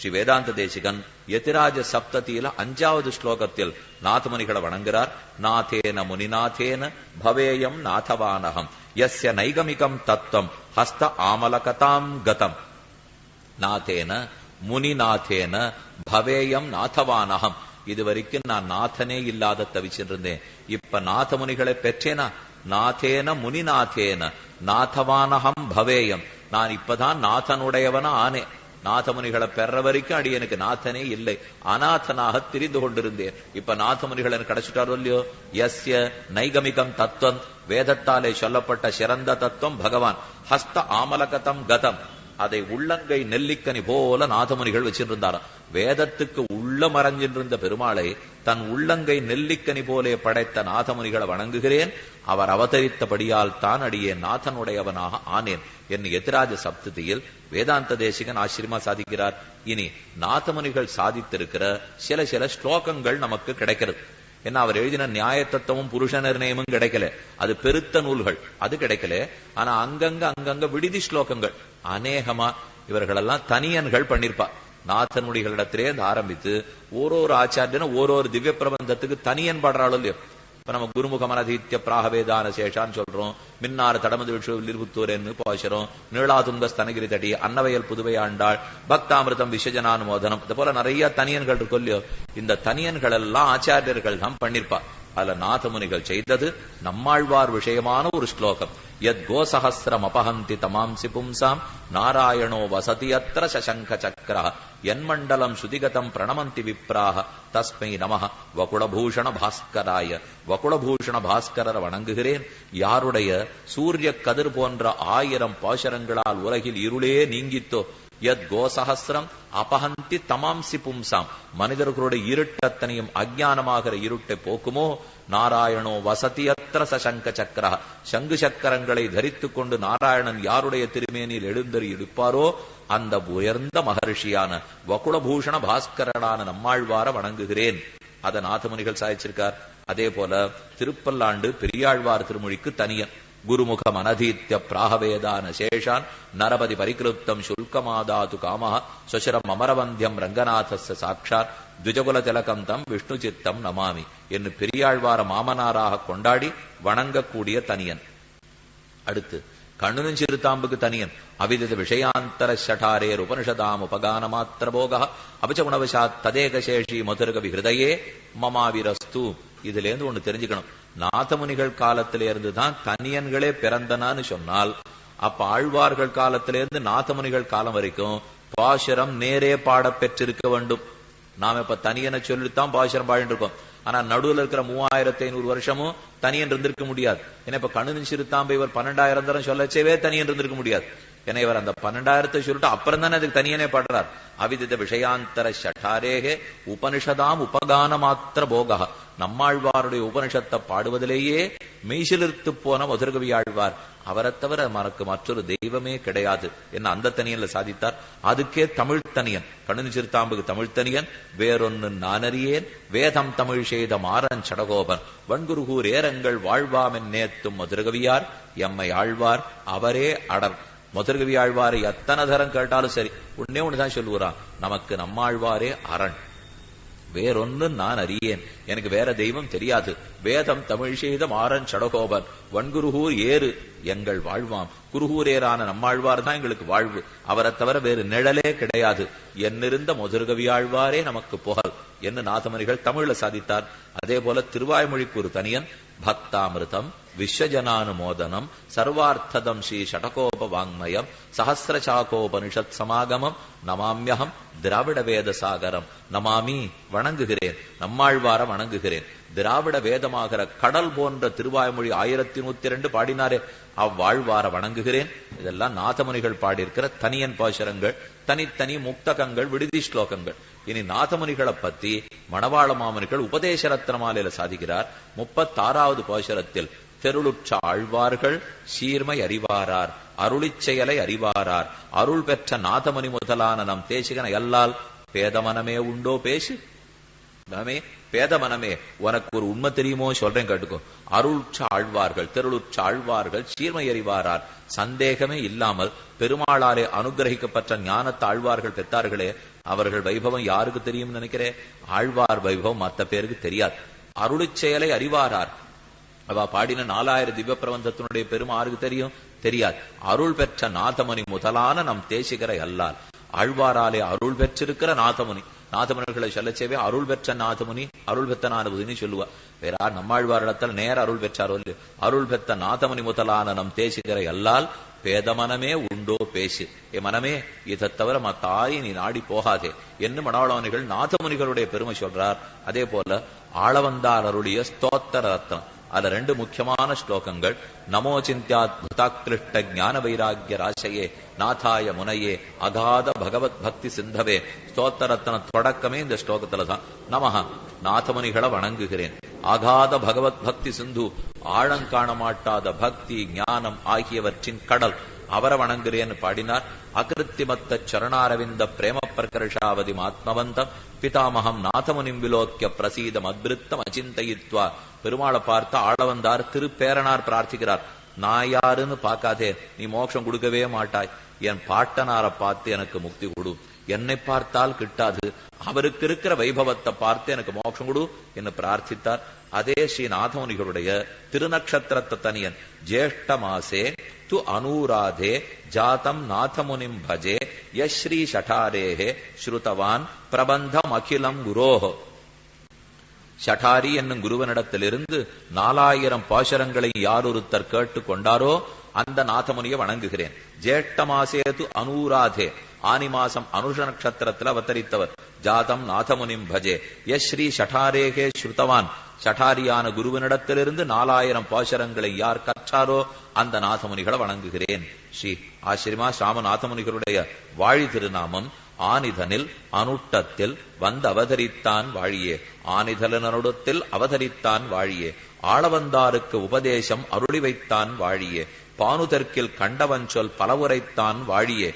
ஸ்ரீ வேதாந்த தேசிகன் யதிராஜ சப்ததியில 5வது ஸ்லோகத்தில் நாதமுனிகளை வணங்குகிறார். நாதேன முனிநாதேன பவேயம் நாதவானகம் யஸ்ய நைகமிகம் தத்துவம் ஹஸ்த ஆமலகதாம் கதம். நாதேன முனிநாதேன பவேயம் நாதவானகம். இதுவரைக்கும் நான் நாதனே இல்லாத தவிச்சிருந்தேன். இப்ப நாதமுனிகளை பெற்றேனா? நாதேன முனிநாதேன நாதவானகம் பவேயம். நான் இப்பதான் நாதனுடையவனா ஆனே. நாதமுனிகளை பெற வரைக்கும் அடி எனக்கு நாதனே இல்லை, அநாதனாக திரிந்து கொண்டிருந்தேன். இப்ப நாதமுனிகள் எனக்கு கிடைச்சிட்டாரோ இல்லையோ. யஸ்ய நைகமிகம் தத்துவம், வேதத்தாலே சொல்லப்பட்ட சிறந்த தத்துவம் பகவான். ஹஸ்த ஆமலகதம் கதம், அதை உள்ளங்கை நெல்லிக்கனி போல நாதமுனிகள் வச்சிருந்தாராம். வேதத்துக்கு உள்ள மறைஞ்சிருந்த பெருமாளை தன் உள்ளங்கை நெல்லிக்கனி போலே படைத்த நாதமுனிகளை வணங்குகிறேன். அவர் அவதரித்தபடியால் தான் அடியே நாதனுடையவனாக ஆனேன் என்று எதிராஜ சப்ததியில் வேதாந்த தேசிகன் ஆச்சரியமா சாதிக்கிறார். இனி நாதமுனிகள் சாதித்திருக்கிற சில ஸ்லோகங்கள் நமக்கு கிடைக்கிறது. ஏன்னா அவர் எழுதின நியாய தத்துவமும் புருஷ நிர்ணயமும் கிடைக்கல, அது பெருத்த நூல்கள், அது கிடைக்கல. ஆனா அங்கங்க விடுதி ஸ்லோகங்கள் அநேகமா இவர்களெல்லாம் தனியன்கள் பண்ணிருப்பா. நாதனுடிகளிடத்திலே ஆரம்பித்து ஒரு ஆச்சாரியனும் ஒரு திவ்ய பிரபந்தத்துக்கு தனியன் பாடுறாளோ இல்லையோ. இப்ப நம்ம குருமுகமனதீத்திய பிராகவேதான சேஷான்னு சொல்றோம், மின்னாறு தடமது வில்லிபுத்தூர்ன்னு பாசுறோம், நீளாதுங்க ஸ்தனகிரி தடி, அன்னவயல் புதுவை ஆண்டாள், பக்தாமிருதம் விஸ்வஜனானுமோதனம், இது போல நிறைய தனியன்கள் இருக்கும் இல்லையோ. இந்த தனியன்கள் எல்லாம் ஆச்சாரியர்கள் தான் பண்ணிருப்பா. அதுல நாதமுனிகள் செய்தது நம்மாழ்வார் விஷயமான ஒரு ஸ்லோகம். யத் கோசஹஸ்ரம் அபஹந்தி தமாம்சி பும்சாம் நாராயணோ வசதி அத்திர சசங்க சக்கரா என்மண்டலம் சுதிகதம் பிரணமந்தி விப்ராக தஸ்மை நமஹ வகுளபூஷண பாஸ்கராய. வகுளபூஷண பாஸ்கரரை வணங்குகிறேன். யாருடைய சூரிய கதிர் போன்ற 1000 பாசரங்களால் உலகில் இருளே நீங்கித்தோ. யத் கோசஹஸ்ரம் அபஹந்தி தமாம்சி பும்சாம், மனிதர்களுடைய இருட்டத்தனையும் அஜ்ஞானமாகிற இருட்டை போக்குமோ. நாராயணோ வசதி அத்திர சசங்க சக்கர, சங்கு சக்கரங்களை தரித்துக் கொண்டு நாராயணன் யாருடைய திருமேனியில் எழுந்தறி இருப்பாரோ அந்த உயர்ந்த மகர்ஷியான வகுளபூஷண பாஸ்கரனான நம்மாழ்வார வணங்குகிறேன். அதை நாதமுனிகள் சாதிச்சிருக்கார். அதே போல திருப்பல்லாண்டு பெரியாழ்வார் திருமொழிக்கு தனியன். குருமுகம் அனதீத்திய பிராகவேதான சேஷான் நரபதி பரிகிருப்தம் சுல்கமாதாது காமஹ சுசரம் அமரவந்தியம் ரங்கநாதஸ்ய சாட்சாத் த்விஜகுல திலகம் தம் விஷ்ணு சித்தம் நமாமி என்று பெரியாழ்வார மாமனாராக கொண்டாடி வணங்கக்கூடிய தனியன். அடுத்து கண்ணுனும் சிறுதாம்புக்கு தனியன். அவிதித விஷயாந்தர ஷடாரேர் உபனிஷதாம் உபகான மாத்திர போக அபிச்சகுணவசாத் ததேகசேஷி மதுரகவி ஹிருதயே மமாவிரஸ்து. இதுல இருந்து ஒண்ணு தெரிஞ்சுக்கணும். நாதமுனிகள் காலத்தில இருந்துதான் தனியன்களே பிறந்தனான்னு சொன்னால், அப்ப ஆழ்வார்கள் காலத்திலிருந்து நாதமுனிகள் காலம் வரைக்கும் பாசுரம் நேரே பாட பெற்றிருக்க வேண்டும். நாம இப்ப தனியனை சொல்லித்தான் பாசுரம் பாடிட்டு இருக்கோம். ஆனா நடுவில் இருக்கிற 3500 வருஷமும் தனியன் இருந்திருக்க முடியாது. ஏன்னா இப்ப கண்ணுன்னு சிறுத்தாம்பை இவர் 12,000 தரம் சொல்லச்சேவே தனியன் இருந்திருக்க முடியாது. ஏன்னா இவர் அந்த 12,000 சொல்லிட்டு அப்புறம் தானே அதுக்கு தனியனே பாடுறார். அவிதித விஷயாந்தர ஷடாரேகே உபனிஷதாம் உபகான மாத்திர போக. நம்மாழ்வாருடைய உபனிஷத்தை பாடுவதிலேயே மெய்சிலிர்த்து போன மதுரகவி ஆழ்வார். அவரை தவிர மறக்கு மற்றொரு தெய்வமே கிடையாது என்ன அந்த தனியன்ல சாதித்தார். அதுக்கே தமிழ் தனியன். கண்ணு சிறுத்தாம்புக்கு தமிழ் தனியன். வேறொன்னு நானறியேன் வேதம் தமிழ் செய்த மாறன் சடகோபன் வன்குருகூர் ஏரங்கள் வாழ்வாமென் நேத்தும் மதுரகவியார் எம்மை ஆழ்வார் அவரே அடர். மதுரகவி ஆழ்வாரை எத்தனை தரம் கேட்டாலும் சரி ஒன்னே ஒண்ணுதான் சொல்லுவாராம், நமக்கு நம்மாழ்வாரே அரண், வேறொன்னு நான் அறியேன், எனக்கு வேற தெய்வம் தெரியாது. வேதம் தமிழ் செய்த மாறன் சடகோபன் வன்குருகூர் ஏறு எங்கள் வாழ்வாம். குருகூரேரான நம்மாழ்வார் தான் எங்களுக்கு வாழ்வு, அவரை தவிர வேறு நிழலே கிடையாது. என்னிருந்த மதுரகவி ஆழ்வாரே நமக்கு புகழ் என்று நாதமுனிகள் தமிழ்ல சாதித்தார். அதே போல திருவாய்மொழிக்கு ஒரு தனியன். பக்தாமிருதம் விஸ்வஜனானுமோதனம் சர்வார்த்ததம் ஸ்ரீ ஷடகோப வாங்மயம் சஹசிரசாகோபனிஷத் சமாகமம் நமாமியகம் திராவிட வேத சாகரம். நமாமி வணங்குகிறேன், நம்மாழ்வார வணங்குகிறேன். திராவிட வேதமாகிற கடல் போன்ற திருவாய்மொழி 1102 பாடினாரே அவ்வாழ்வார வணங்குகிறேன். இதெல்லாம் நாதமுனிகள் பாடியிருக்கிற தனியன் பாசுரங்கள், தனித்தனி முக்தகங்கள், விடுதி ஸ்லோகங்கள். இனி நாதமுனிகளை பத்தி மணவாள மாமனிகள் உபதேச ரத்னமாலையில சாதிக்கிறார். 36வது பாசுரத்தில் தெருளுற்ற ஆழ்வார்கள் சீர்மை அறிவாரார் அருளிச் செயலை அறிவாரார் அருள் பெற்ற நாதமுனி முதலான நம் தேசிகன எல்லால் பேதமனமே உண்டோ பேசு. மனமே பேத மனமே உனக்கு ஒரு உண்மை தெரியுமோ சொல்றேன் கேட்டுக்கோ. அருளுற்ற ஆழ்வார்கள் தெருளுற்ற ஆழ்வார்கள் சீர்மை அறிவாரார். சந்தேகமே இல்லாமல் பெருமாளாலே அனுகிரகிக்கப்பட்ட ஞானத்தை ஆழ்வார்கள் பெற்றார்களே அவர்கள் வைபவம் யாருக்கு தெரியும் நினைக்கிறேன்? ஆழ்வார் வைபவம் மற்ற பேருக்கு தெரியாது. அருளிச் செயலை அறிவாரார். அவ பாடின 4000 திவ்ய பிரபந்தத்தினுடைய பெருமை யாருக்கு தெரியும்? தெரியாது. அருள் பெற்ற நாதமுனி முதலான நம் தேசிகரை அல்லால். ஆழ்வாராலே அருள் பெற்றிருக்கிற நாதமுனி, நாதமுனிகளை சொல்லச்சேவே அருள் பெற்ற நாதமுனி, அருள் பெற்ற நாதமுனின்னு சொல்லுவா. வேற நம்மாழ்வார் இடத்துல நேர அருள் பெற்றாரோ இல்லையோ, அருள் பெற்ற நாதமுனி முதலான நம் தேசிகரை அல்லால் பேத மனமே உண்டோ பேசு. என் மனமே, இதை தவிர மத்தாய் நீ நாடி போகாதே என்று மணவாளவனிகள் நாதமுனிகளுடைய பெருமை சொல்றார். அதே போல ஆளவந்தார் அருளிய ஸ்தோத்திர ரத்னம், அதுல 2 முக்கியமான ஸ்லோகங்கள். நமோ சிந்தியாத்புதாக்கிருஷ்ட ஞான வைராகிய ராசையே நாதாய முனையே அகாத பகவத் பக்தி சிந்தவே. ஸ்தோத்திர ரத்ன தொடக்கமே இந்த ஸ்லோகத்துலதான். நமஹ, நாதமுனிகளை வணங்குகிறேன். அகாத பகவத் பக்தி சிந்து, ஆழங்காண மாட்டாத பக்தி ஞானம் ஆகியவற்றின் கடல், அவரை வணங்குறேன்னு பாடினார். அகிருத்திமத்த சரணாரவிந்த பிரேம பிரகர்ஷாவதி ஆத்மவந்தம் பிதாமகம் நாதமுனிம் விலோக்கிய பிரசீதம் அத்பிருத்தம் அச்சிந்தயித்வா. பெருமாளை பார்த்து ஆளவந்தார் திருப்பேரனார் பிரார்த்திக்கிறார். நான் யாருன்னு பார்க்காதே, நீ மோட்சம் கொடுக்கவே மாட்டாய். என் பாட்டனாரை பார்த்து எனக்கு முக்தி கொடு. என்னை பார்த்தால் கிட்டாது, அவருக்கு இருக்கிற வைபவத்தை பார்த்து எனக்கு மோட்சம் கொடு என்று பிரார்த்தித்தார். அதே ஸ்ரீ நாதமுனிகளுடைய திருநக்ஷத்திரத்த தனியன் ஜேஷ்ட மாசே து அனூராதே ஜாதம் நாதமுனிம் பஜே யஸ்ரீ ஷடாரேஹே ஸ்ருதவான் பிரபந்தம் அகிலம் குரோஹோ. ஷடாரி என்னும் குருவனிடத்திலிருந்து 4000 பாசுரங்களை யாரொருத்தர் கேட்டு கொண்டாரோ அந்த நாதமுனியை வணங்குகிறேன். ஜேஷ்ட மாசேது அனூராதே, ஆனி மாசம் அனுஷ நட்சத்திரத்தில் அவதரித்தவர். ஜாதம் நாதமுனிம் பஜே யஸ்ரீ ஷடாரேகே ஸ்ருதவான், ஷடாரியான குருவனிடத்திலிருந்து 4000 பாசுரங்களை யார் கற்றாரோ அந்த நாதமுனிகளை வணங்குகிறேன். ஸ்ரீ ஆசிரிமா ராமநாதமுனிகளுடைய வாழி திருநாமம் ஆனிதனில் அனுட்டத்தில் வந்து அவதரித்தான் வாழியே. ஆனிதலனுடத்தில் அவதரித்தான் வாழியே. ஆளவந்தாருக்கு உபதேசம் அருளி வைத்தான் வாழியே. பானு தெற்கில் கண்டவன் சொல் பலவுரைத்தான் வாழியே.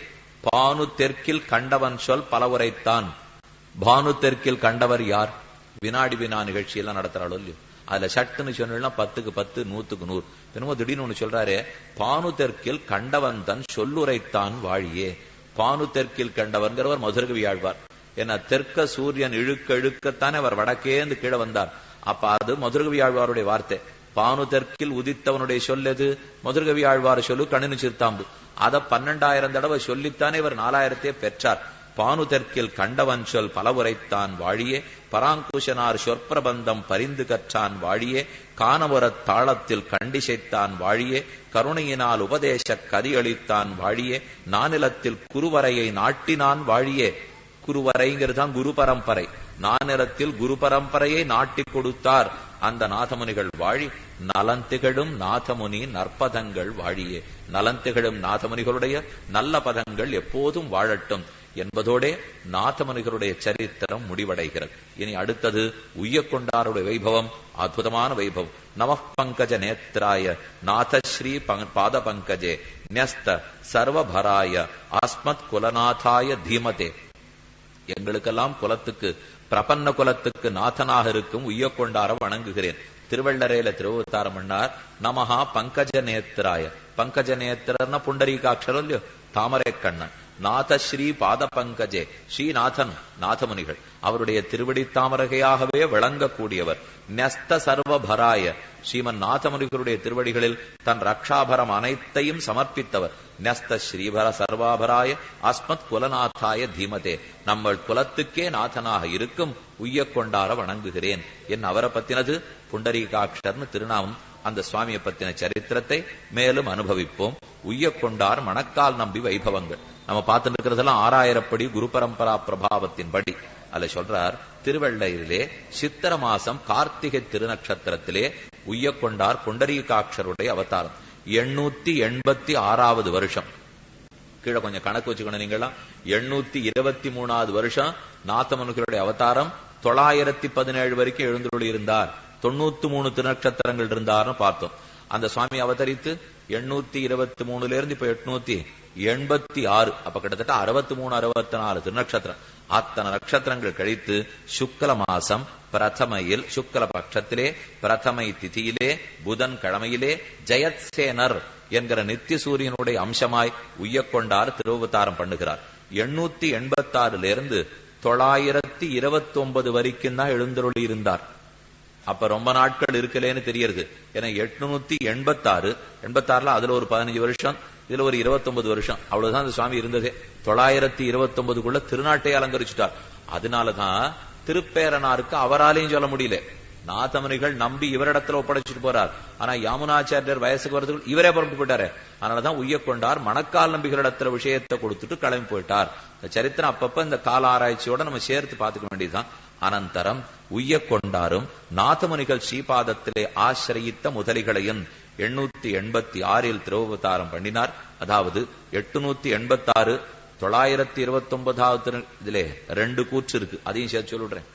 பானு தெற்கில் கண்டவன் சொல் பலவுரைத்தான். பானு தெற்கில் கண்டவர் யார்? வினாடி வினா நிகழ்ச்சியெல்லாம் நடத்துறாளோ இல்லையோ, அதுல சட்டுன்னு சொன்னா 10க்கு 10 100க்கு 100. என்னமோ திடீர்னு ஒண்ணு சொல்றாரு, பானு தெற்கில் கண்டவன் தன் சொல்லுரைத்தான் வாழியே. பானு தெற்கில் கண்டவர்கிறவர் மதுரகவி ஆழ்வார். ஏன்னா தெற்க சூரியன் இழுக்க இழுக்கத்தானே அவர் வடக்கேந்து கீழே வந்தார். அப்ப அது மதுரகவி ஆழ்வாருடைய வார்த்தை. பானு தெற்கில் உதித்தவனுடைய சொல்லது மதுரகவி ஆழ்வார் சொல்லு கணினு சிறுத்தாம்பு. அதை 12,000 தடவை சொல்லித்தானே இவர் 4000 பெற்றார். பானு தெற்கில் கண்டவன் சொல் பலவுரைத்தான் வாழியே. பராங்குஷனார் சொற்பிரபந்தம் பரிந்து கற்றான் வாழியே. காணவரத் தாளத்தில் கண்டிசைத்தான் வாழியே. கருணையினால் உபதேச கதியளித்தான் வாழியே. நானிலத்தில் குருவரையை நாட்டினான் வாழியே. குருவரைங்கிறதுதான் குரு பரம்பரை. நானிலத்தில் குரு பரம்பரையை நாட்டி கொடுத்தார் அந்த நாதமுனிகள் வாழி. நலந்திகழும் நாதமுனி நற்பதங்கள் வாழியே. நலந்திகழும் நாதமுனிகளுடைய நல்ல பதங்கள் எப்போதும் வாழட்டும் என்பதோடே நாதமுனிகளுடைய சரித்திரம் முடிவடைகிறது. இனி அடுத்தது உய்யக்கொண்டாருடைய வைபவம், அற்புதமான வைபவம். நம பங்கஜ நேத்ராய நாதஸ்ரீ பாத பங்கஜே ன்யஸ்த சர்வபராய அஸ்மத் குலநாதாய தீமதே. எங்களுக்கெல்லாம் குலத்துக்கு பிரபன்ன குலத்துக்கு நாதனாக இருக்கும் உய்யக்கொண்டார வணங்குகிறேன். திருவள்ளரையில திருவத்தாரம் பண்ணார். நமஹா பங்கஜ நேத்ராய. பங்கஜ நேத்திரன்னா புண்டரீகாட்சரம் இல்லையோ, தாமரை கண்ணன். நாதஸ்ரீ பாத பங்கஜே, ஸ்ரீநாதன் நாதமுனிகள் அவருடைய திருவடி தாமரகையாகவே விளங்கக்கூடியவர். ன்யஸ்த சர்வபராய, ஸ்ரீமன் நாதமுனிகளுடைய திருவடிகளில் தன் ரக்ஷாபரம் அனைத்தையும் சமர்ப்பித்தவர். ன்யஸ்த ஸ்ரீபர சர்வாபராய அஸ்மத் குலநாதாய தீமதே. நம்ம குலத்துக்கே நாதனாக இருக்கும் உய்யக்கொண்டார வணங்குகிறேன். என் அவரை பத்தினது புண்டரீகாட்சர்னு திருநாமம். அந்த சுவாமியை பத்தின சரித்திரத்தை மேலும் அனுபவிப்போம். உய்யக்கொண்டார் மணக்கால் நம்பி வைபவங்கள் நம்ம பார்த்துட்டு இருக்கிறதெல்லாம் 6000 படி குரு பரம்பரா பிரபாவத்தின் படி. அதுல சொல்றார், திருவள்ளையிலே சித்திர மாசம் கார்த்திகை திருநட்சத்திரத்திலே உய்யக்கொண்டார் புண்டரீகாட்சருடைய அவதாரம். 886வது வருஷம். கீழே கொஞ்சம் கணக்கு வச்சுக்கணும் நீங்களா. 823வது வருஷம் நாதமுனிகளுடைய அவதாரம். 917 வரைக்கும் எழுந்தருளி இருந்தார். 93 திருநட்சத்திரங்கள் இருந்தார்னு பார்த்தோம். அந்த சுவாமி அவதரித்து 823 இருந்து இப்ப 886, அப்ப கிட்டத்தட்ட 63 64 திருநட்சத்திரம். அத்தனை நட்சத்திரங்கள் கழித்து சுக்ல மாசம் பிரதமையில், சுக்ல பட்சத்திலே பிரதமை திதியிலே புதன் கிழமையிலே ஜெயத்சேனர் என்கிற நித்திய சூரியனுடைய அம்சமாய் உய்யக்கொண்டார் திருவதாரம் பண்ணுகிறார். 886 929 வரைக்கும் தான் எழுந்தருளி இருந்தார். அப்ப ரொம்ப நாட்கள் இருக்கலேன்னு தெரியறது. ஏன்னா 886 அதுல ஒரு 15 வருஷம், இதுல ஒரு 29 வருஷம், அவ்வளவுதான் அந்த சுவாமி இருந்ததே. 929க்குள்ள திருநாட்டை அலங்கரிச்சுட்டார். அதனாலதான் திருப்பேரனாருக்கு அவராலையும் சொல்ல முடியல. நாதமுனிகள் நம்பி இவரிடத்துல ஒப்படைச்சிட்டு போறார். ஆனா யாமுனாச்சாரியர் வயசுக்கு வரதுக்கு இவரே புறப்பட்டு போயிட்டாரு. அதனாலதான் உய்யக்கொண்டார் மணக்கால் நம்பிகளிடத்துல விஷயத்தை கொடுத்துட்டு கிளம்பி போயிட்டார். இந்த சரித்திரம் அப்பப்ப இந்த கால ஆராய்ச்சியோட நம்ம சேர்த்து பார்த்துக்க வேண்டியதுதான். அனந்தரம் உய்யக்கொண்டாரும் நாதமுனிகள் ஸ்ரீபாதத்திலே ஆசிரயித்த முதலிகளையும் 886 திருவவதாரம் பண்ணினார். அதாவது 886 929 இதுல 2 கூற்று இருக்கு. அதையும் சேர்த்து சொல்லிடுறேன்.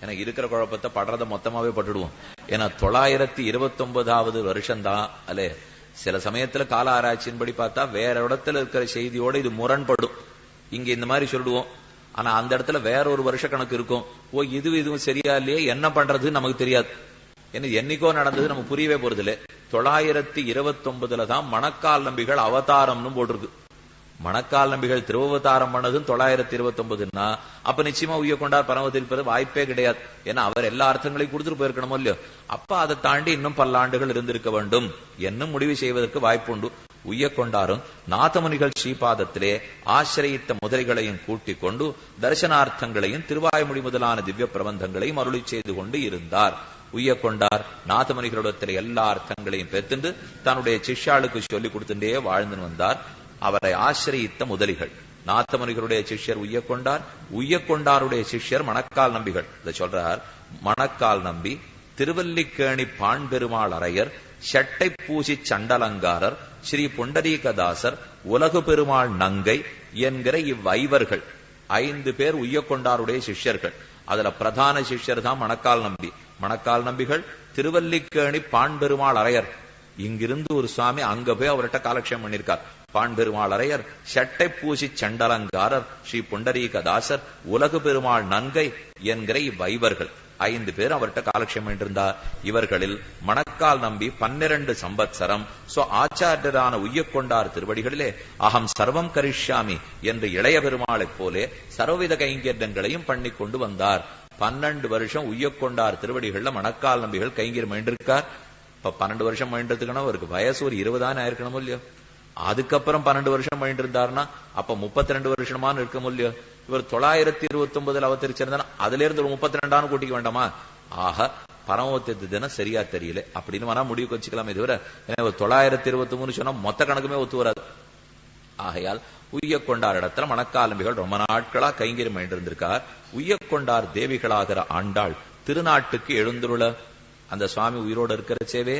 எனக்கு இருக்கிற குழப்பத்தை படுறத மொத்தமாவே பட்டுடுவோம். ஏன்னா 929 வருஷம்தான் அல்ல. சில சமயத்துல கால ஆராய்ச்சியின்படி பார்த்தா வேற இடத்துல இருக்கிற செய்தியோட இது முரண்படும். இங்க இந்த மாதிரி சொல்லுவோம், ஆனா அந்த இடத்துல வேற ஒரு வருஷ கணக்கு இருக்கும். இதுவும் சரியா இல்லையே, என்ன பண்றது நமக்கு தெரியாது. என்ன என்னைக்கோ நடந்தது நம்ம புரியவே போறது இல்லை. 929 தான் மணக்கால் நம்பிகள் அவதாரம்னு போட்டிருக்கு. மணக்கால் நம்பிகள் திருவவதாரம் பண்ணதும் 929ன்னா அப்ப நிச்சயமா உய்யக்கொண்டார் பரமத்திருப்பது வாய்ப்பே கிடையாது. ஏன்னா அவர் எல்லா அர்த்தங்களையும் கொடுத்துட்டு போயிருக்கணும் இல்லையோ. அப்ப அதை தாண்டி இன்னும் பல்லாண்டுகள் இருந்திருக்க வேண்டும் என்னும் முடிவு செய்வதற்கு வாய்ப்புண்டு. உய்யக்கொண்டாரும் நாதமுனிகள் ஸ்ரீபாதத்திலே ஆசிரயித்த முதலிகளையும் கூட்டிக் கொண்டு தரிசனார்த்தங்களையும் திருவாய்மொழி முதலான திவ்ய பிரபந்தங்களையும் அருளி செய்து கொண்டு இருந்தார். உய்யக்கொண்டார் நாதமுனிகளிடத்தில் எல்லா அர்த்தங்களையும் பெற்றுண்டு தன்னுடைய சிஷ்யாளுக்கு சொல்லிக் கொடுத்துட்டே வாழ்ந்து வந்தார். அவரை ஆசிரயித்த முதலிகள் நாதமுனிகளுடைய சிஷ்யர் உய்யக்கொண்டார், உய்யக்கொண்டாருடைய சிஷ்யர் மணக்கால் நம்பிகள். இதை சொல்றார். மணக்கால் நம்பி, திருவல்லிக்கேணி பாண்பெருமாள் அரையர், ஷட்டை பூசி சண்டலங்காரர், ஸ்ரீ புண்டரீகதாசர், உலகு பெருமாள் நங்கை என்கிற இவ்வைவர்கள் 5 பேர் உய்யக்கொண்டாருடைய சிஷ்யர்கள். அதுல பிரதான சிஷ்யர் தான் மணக்கால் நம்பி. மணக்கால் நம்பிகள் திருவல்லிக்கேணி பாண்பெருமாள் அரையர். இங்கிருந்து ஒரு சுவாமி அங்க போய் அவர்கிட்ட காலக்ஷேபம் பண்ணிருக்கார். பாண்பெருமாள் அரையர், ஷட்டை பூசி சண்டலங்காரர், ஸ்ரீ புண்டரீகதாசர், உலகு பெருமாள் நங்கை என்கிற இவ்வைவர்கள் 5 பேர் அவர்கிட்ட காலக்ஷேபம் இருந்தார். இவர்களில் மணக்கால் நம்பி 12 சம்பத்சரம் ஆச்சாரியரான உய்யக்கொண்டார் திருவடிகளிலே அகம் சர்வம் கரிஷ்யாமி என்று இளைய பெருமாளைப் போலே சர்வவித கைங்கரியங்களையும் பண்ணி கொண்டு வந்தார். 12 வருஷம் உய்யக்கொண்டார் திருவடிகள்ல மணக்கால் நம்பிகள் கைங்கரியம் பண்ணிருக்கார். இப்ப 12 வருஷம் பண்ணின்றதுக்குன்னா அவருக்கு வயசு ஒரு 20 ஆயிருக்கணும் இல்லையோ. அதுக்கப்புறம் 12 வருஷம் பண்ணிட்டு இருந்தாருன்னா அப்ப 32 வருஷமானு இருக்க முடியும். இவர் 929 அவதரிச்சிருந்தா அதுல இருந்து ஒரு 32 கூட்டிக்க வேண்டாமா? ஆக பரமோத்தியத்து தினம் சரியா தெரியல அப்படின்னு வேணா முடிவுக்கு வச்சுக்கலாமே தவிர 923 சொன்னா மொத்த கணக்குமே ஒத்து வராது. ஆகையால் உய்யக்கொண்டார் இடத்துல மணக்கால் நம்பிகள் ரொம்ப நாட்களா கைங்கரியம் பண்ணிட்டு இருந்திருக்கார். உய்யக்கொண்டார் தேவிகளாகிற ஆண்டாள் திருநாட்டுக்கு எழுந்துருள அந்த சுவாமி உயிரோடு இருக்கிறச்சேவே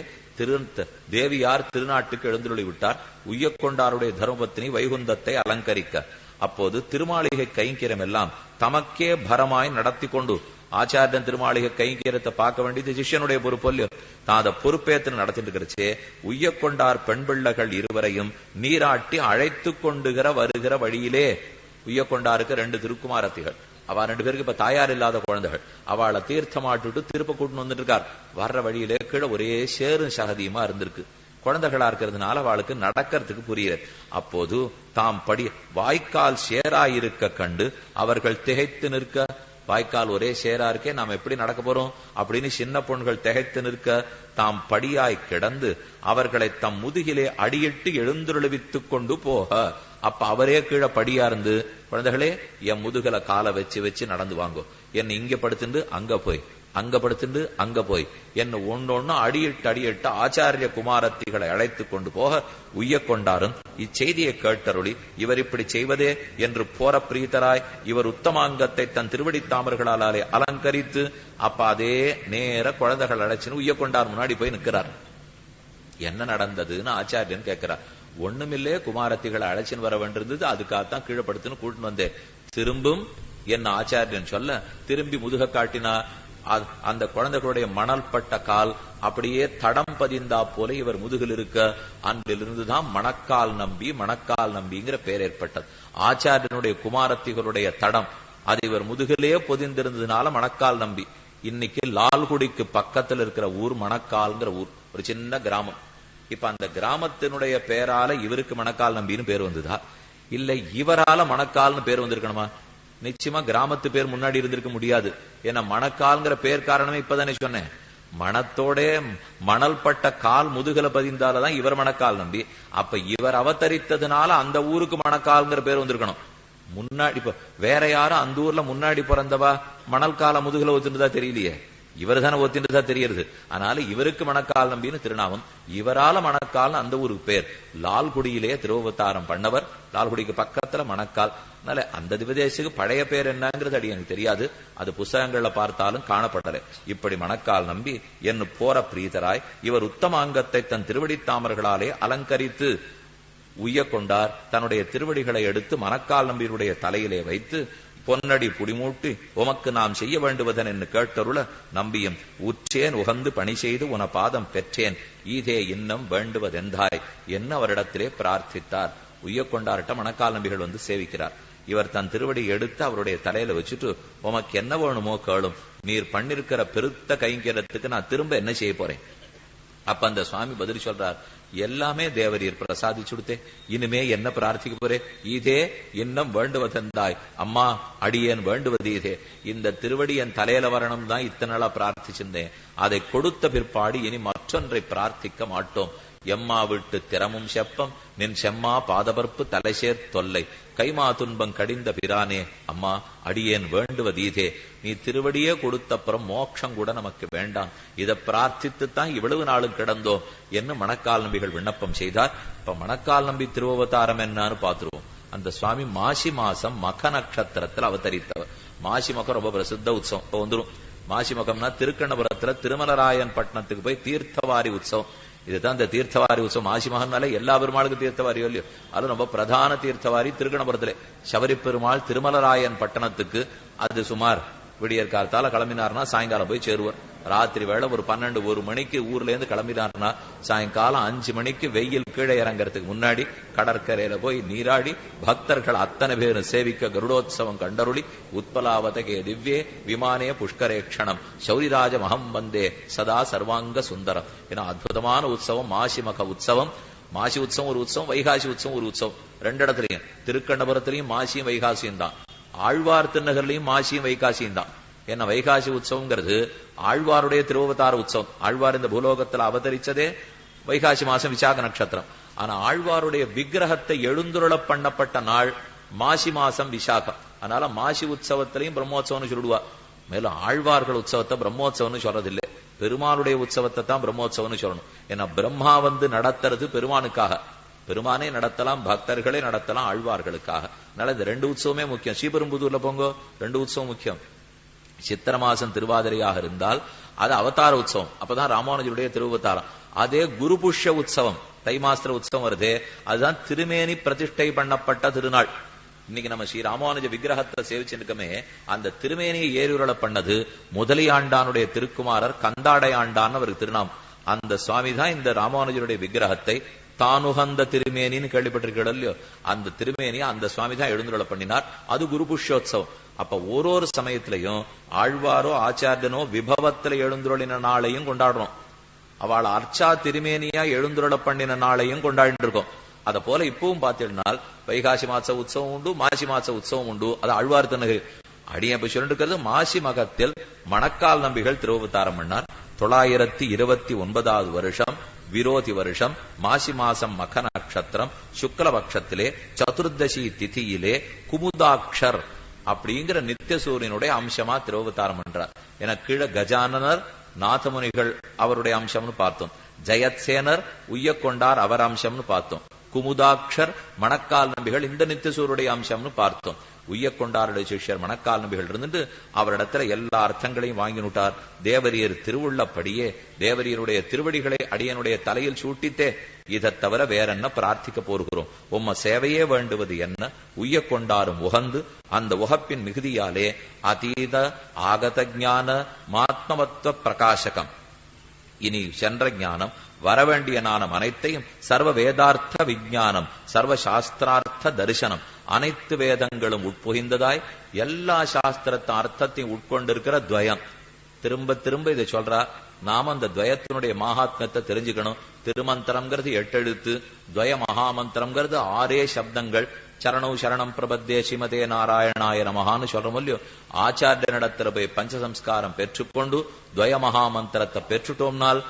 தேவியார் திருநாட்டுக்கு எழுந்துருளி விட்டார். உய்யக்கொண்டாருடைய தர்மபத்தினி வைகுந்தத்தை அலங்கரிக்க அப்போது திருமாளிகை கைங்கரியம் எல்லாம் தமக்கே பரமாய் நடத்தி கொண்டு ஆச்சாரியன் திருமாளிகை கைங்கரியத்தை பார்க்க வேண்டியது சிஷ்யனுடைய பொறுப்பு இல்லையோ. தான் அதை பொறுப்பேற்று நடத்திட்டு இருக்கிறச்சே உய்யக்கொண்டார் பெண் பிள்ளைகள் இருவரையும் நீராட்டி அழைத்து கொண்டுகிற வருகிற வழியிலே உய்யக்கொண்டாருக்கு 2 திருக்குமாரத்திகள். அவ 2 பேருக்கு இப்ப தாயார் இல்லாத குழந்தைகள். அவளை தீர்த்தமாட்டு திருப்ப கூட்டின்னு வந்துட்டு இருக்கார். வர்ற வழியிலே கீழே ஒரே சேரும் சகதியுமா இருந்திருக்கு. குழந்தைகளா இருக்கிறதுனால அவளுக்கு நடக்கிறதுக்கு புரியல. அப்போது தாம் வாய்க்கால் சேராயிருக்க கண்டு அவர்கள் திகைத்து நிற்க, வாய்க்கால் ஒரே சேரா இருக்கே, நாம் எப்படி நடக்க போறோம் அப்படின்னு சின்ன பொண்கள் திகைத்து நிற்க தாம் படியாய் கிடந்து அவர்களை தம் முதுகிலே அடியிட்டு எழுந்துருவித்துக் கொண்டு போக, அப்ப அவரே கீழே படியா இருந்து, குழந்தைகளே என் முதுகல காலை வச்சு வச்சு நடந்து வாங்கோ, என்ன இங்க படுத்துண்டு அங்க போய், அங்க படுத்துண்டு அங்க போய், என்ன ஒன்னொன்னு அடியிட்டு ஆச்சாரிய குமாரத்திகளை அழைத்து கொண்டு போக உய்யக்கொண்டாரும் இச்செய்தியை கேட்டருளி இவர் இப்படி செய்வதே என்று போர பிரீதராய் இவர் உத்தமாங்கத்தை தன் திருவடி தாமர்களாலே அலங்கரித்து அப்ப அதே நேர குழந்தைகள் அழைச்சுன்னு உய்யக்கொண்டார் முன்னாடி போய் நிற்கிறார். என்ன நடந்ததுன்னு ஆச்சாரியன் கேட்கிறார். ஒண்ணுமில்லே, குமாரத்திகளை அழைச்சின்னு வர வேண்டியிருந்தது, அதுக்காகத்தான் கீழே படுத்துன்னு கூட்டின்னு வந்தேன். திரும்பும் என்ன ஆச்சாரியன் சொல்ல திரும்பி முதுக காட்டினா அந்த குழந்தைகளுடைய மணல் பட்ட கால் அப்படியே தடம் பதிந்தா போல இவர் முதுகில் இருக்க, அன்றிலிருந்துதான் மணக்கால் நம்பிங்கிற பெயர் ஏற்பட்டது. ஆச்சாரியனுடைய குமாரத்திகளுடைய தடம் அது இவர் முதுகிலே பொதிந்திருந்ததுனால மணக்கால் நம்பி. இன்னைக்கு லால்குடிக்கு பக்கத்தில் இருக்கிற ஊர் மணக்கால்ங்கிற ஊர், ஒரு சின்ன கிராமம். இப்ப அந்த கிராமத்தினுடைய பேரால இவருக்கு மணக்கால் நம்பின்னு பேர் வந்ததா? இல்ல இவரால மணக்கால்னு பேர் வந்திருக்கணுமா? நிச்சயமா கிராமத்து பேர் முன்னாடி இருந்திருக்க முடியாது. ஏன்னா மணக்கால்ங்கிற பேர் காரணமே இப்பதானே சொன்னேன். மணத்தோட மணல் பட்ட கால் முதுகல பதிந்தாலதான் இவர் மணக்கால் நம்பி. அப்ப இவர் அவதரித்ததுனால அந்த ஊருக்கு மணக்கால்ங்கிற பேர் வந்திருக்கணும். முன்னாடி இப்ப வேற யாரும் அந்த ஊர்ல முன்னாடி பிறந்தவா மணல் கால முதுகல ஒத்துன்றதா தெரியலையே, இவர் தானே ஒத்தின்றதா தெரியுது. அதனால இவருக்கு மணக்கால் நம்பின்னு திருநாமம். இவரால மணக்கால் அந்த ஊருக்கு பேர். லால்குடியிலே திருவவதாரம் பண்ணவர், லால்குடிக்கு பக்கத்துல மணக்கால். அதனால அந்த திவதேசுக்கு பழைய பேர் என்னங்கிறது அடி எனக்கு தெரியாது, அது புஸ்தகங்கள்ல பார்த்தாலும் காணப்படலை. இப்படி மணக்கால் நம்பி என்ன போற பிரீதராய் இவர் உத்தமாங்கத்தை தன் திருவடி தாமர்களாலே அலங்கரித்து உய்ய கொண்டார். தன்னுடைய திருவடிகளை எடுத்து மணக்கால் நம்பியுடைய தலையிலே வைத்து பொன்னடி புடிமூட்டி உமக்கு நாம் செய்ய வேண்டுவதன் என்று கேட்டருள நம்பியும் உற்றேன் உகந்து பணி செய்து உன பாதம் பெற்றேன் ஈதே இன்னம் வேண்டுவதெந்தாய் என்ன அவரிடத்திலே பிரார்த்தித்தார். உய்ய கொண்டார்ட்ட மணக்கால் நம்பிகள் வந்து சேவிக்கிறார். இவர் தன் திருவடி எடுத்து அவருடைய தலையில வச்சுட்டு உமக்கு என்ன வேணுமோ கேளும், நீர் பண்ணிருக்கிற பெருத்த கைங்கரத்துக்கு நான் திரும்ப என்ன செய்ய போறேன். அப்ப அந்த சுவாமி பதில் சொல்றார், எல்லாமே தேவரீர் பிரசாதிச்சுடுத்தே, இனிமே என்ன பிரார்த்திக்க போறே. இதே இன்னும் வேண்டுவதெந்தாய் அம்மா அடியேன் வேண்டுவது இதே. இந்த திருவடி என் தலையில வரணும் தான் இத்தனை நாளா பிரார்த்திச்சிருந்தேன். அதை கொடுத்த பிற்பாடு இனி மற்றொன்றை பிரார்த்திக்க மாட்டோம். எம்மா விட்டு திறமும் செப்பம் நின் செம்மா பாதபர்ப்பு தலைசேர் தொல்லை கைமா துன்பம் கடிந்த பிரானே அம்மா அடியேன் வேண்டுவது இதே. நீ திருவடியே கொடுத்தப்புறம் மோட்சம் கூட நமக்கு வேண்டாம், இதை பிரார்த்தித்துத்தான் இவ்வளவு நாளும் கிடந்தோம் என்று மணக்கால் நம்பிகள் விண்ணப்பம் செய்தார். இப்ப மணக்கால் நம்பி திருவவதாரம் என்னன்னு பாத்துருவோம். அந்த சுவாமி மாசி மாசம் மக நட்சத்திரத்தில் அவதரித்தவர். மாசி மகம் ரொம்ப பிரசித்த உற்சவம். இப்ப வந்துடும். மாசி மகம்னா திருக்கண்ணபுரத்துல திருமலராயன் பட்டணத்துக்கு போய் தீர்த்தவாரி உற்சவம். இதுதான் இந்த தீர்த்தவாரி உற்சவம். மாசி மகன்னால எல்லா பெருமாளுக்கும் தீர்த்தவாரியோ இல்லையோ, அது ரொம்ப பிரதான தீர்த்தவாரி திருக்கணபுரத்திலே. சபரி பெருமாள் திருமலராயன் பட்டணத்துக்கு அது சுமார் விடியற் காலத்தால கிளம்பினார்னா சாயங்காலம் போய் சேருவார். ராத்திரி வேளை ஒரு 12-1 மணிக்கு ஊர்ல இருந்து கிளம்பினார்னா சாயங்காலம் 5 மணிக்கு வெயில் கீழே இறங்கறதுக்கு முன்னாடி கடற்கரையில போய் நீராடி பக்தர்கள் அத்தனை பேரும் சேவிக்க கருடோத்சவம் கண்டருளி உத்பலாவதகே திவ்யே விமானே புஷ்கரேக்ஷணம் சௌரிராஜ மகம் வந்தே சதா சர்வாங்க சுந்தரம். ஏன்னா அற்புதமான உற்சவம் மாசி மக உற்சவம். மாசி உற்சவம் ஒரு உற்சவம், வைகாசி உற்சவம் ஒரு உற்சவம். ரெண்டு இடத்துலயும் திருக்கண்ணபுரத்திலையும் மாசியும் வைகாசியும் தான், ஆழ்வார் திருநகர்லையும் மாசியும் வைகாசியும் தான். ஏன்னா வைகாசி உற்சவங்கிறது ஆழ்வாருடைய திருவவதார உற்சவம். ஆழ்வார் இந்த பூலோகத்தில் அவதரிச்சதே வைகாசி மாசம் விசாக நட்சத்திரம். ஆனா ஆழ்வாருடைய விக்கிரகத்தை எழுந்துருள பண்ணப்பட்ட நாள் மாசி மாசம் விசாகம். அதனால மாசி உற்சவத்திலையும் பிரம்மோத்சவம்னு சொல்லுவா. மேலும் ஆழ்வார்கள் உற்சவத்தை பிரம்மோத்சவம்னு சொல்றதில்லை, பெருமானுடைய உற்சவத்தை தான் பிரம்மோத்சவம்னு சொல்லணும். ஏன்னா பிரம்மா வந்து நடத்துறது பெருமானுக்காக, பெருமானே நடத்தலாம், பக்தர்களே நடத்தலாம், ஆழ்வார்களுக்காக. அதனால இந்த ரெண்டு உற்சவமே முக்கியம். ஸ்ரீபெரும்புதூர்ல போங்க, ரெண்டு உற்சவம் முக்கியம். சித்திர மாசம் திருவாதிரையாக இருந்தால் அது அவதார உற்சவம், அப்பதான் ராமானுஜருடைய திருவவதாரம். அதே குரு புஷ்ய உற்சவம் தை மாசத்துல உற்சவம் வருதே, அதுதான் திருமேனி பிரதிஷ்டை பண்ணப்பட்ட திருநாள். இன்னைக்கு நம்ம ஸ்ரீ ராமானுஜ விக்கிரகத்தை சேவிச்சிருக்கமே, அந்த திருமேனியை ஏறுரள பண்ணது முதலியாண்டானுடைய திருக்குமாரர் கந்தாடை ஆண்டான் அவருக்கு திருநாம். அந்த சுவாமி தான் இந்த ராமானுஜருடைய விக்கிரகத்தை தானுகந்த திருமேனின்னு கேள்விப்பட்டிருக்கீங்க இல்லையோ, அந்த திருமேனியை அந்த சுவாமி தான் எழுந்துருள பண்ணினார். அது குரு புஷ்யோத்சவம். அப்ப ஒரு சமயத்திலையும் ஆழ்வாரோ ஆச்சாரியனோ விபவத்துல எழுந்துருளின நாளையும் கொண்டாடுறோம். அவள் அர்ச்சா திருமேனியா எழுந்துருள பண்ணின நாளையும் கொண்டாடிட்டு இருக்கோம். அத போல இப்பவும் பார்த்தீங்கன்னா வைகாசி மாச உற்சவம் உண்டு, மாசி மாச உற்சவம் உண்டு. அது ஆழ்வார் திருநகர். அடிய இப்ப சொல்லிட்டு மாசி மகத்தில் மணக்கால் நம்பிகள் திருவவதாரம் பண்ணார். 929வது வருஷம் விரோதி வருஷம் மாசி மாசம் மக நட்சத்திரம் சுக்லபக்ஷத்திலே சதுர்தசி திதியிலே குமுதாக்ஷர் அப்படிங்கிற நித்திய சூரியனுடைய அம்சமா திருவவதாரம் பண்றார். என கீழே கஜானனர் நாதமுனிகள் அவருடைய அம்சம்னு பார்த்தோம், ஜெயத்சேனர் உய்ய கொண்டார் அவர் அம்சம்னு பார்த்தோம், குமுதாக்ஷர் மணக்கால் நம்பிகள் இந்த நித்தியசூருடைய அம்சம்னு பார்த்தோம். உய்ய கொண்டாருடைய சிஷ்யர் மணக்கால் நம்பிகள் இருந்துட்டு அவரிடத்துல எல்லா அர்த்தங்களையும் வாங்கினுட்டார். தேவரியர் திருவுள்ளப்படியே தேவரியருடைய திருவடிகளை அடியனுடைய தலையில் சூட்டித்தே இதை தவிர வேற என்ன பிரார்த்திக்க போகிறோம், உம்ம சேவையே வேண்டுவது என்ன, உய்ய கொண்டாரும் உகந்து அந்த உகப்பின் மிகுதியாலே அதீத ஆகத ஞான மாத்மவத்வ பிரகாசகம். இனி சென்ற ஞானம் வரவேண்டிய ஞானம் அனைத்தையும் சர்வ வேதார்த்த விஞ்ஞானம் சர்வ சாஸ்திரார்த்த தரிசனம் அனைத்து வேதங்களும் உட்புகிந்ததாய் எல்லா சாஸ்திரத்த அர்த்தத்தையும் உட்கொண்டிருக்கிற துவயம். திரும்ப திரும்ப இதை சொல்றா. நாம அந்த துவயத்தினுடைய மகாத்மியத்தை தெரிஞ்சுக்கணும். திருமந்திரம்ங்கிறது 8 எழுத்து, துவய மகாமந்திரம்ங்கிறது 6 சப்தங்கள். சரணௌ சரணம் பிரபத்தே ஸ்ரீமதே நாராயணாய நமஹான்னு சொல்றோம் இல்லையோ, ஆச்சாரிய நடத்துல போய் பஞ்சசம்ஸ்காரம் பெற்றுக்கொண்டு துவய மகாமந்திரத்தை பெற்றுட்டோம்னால்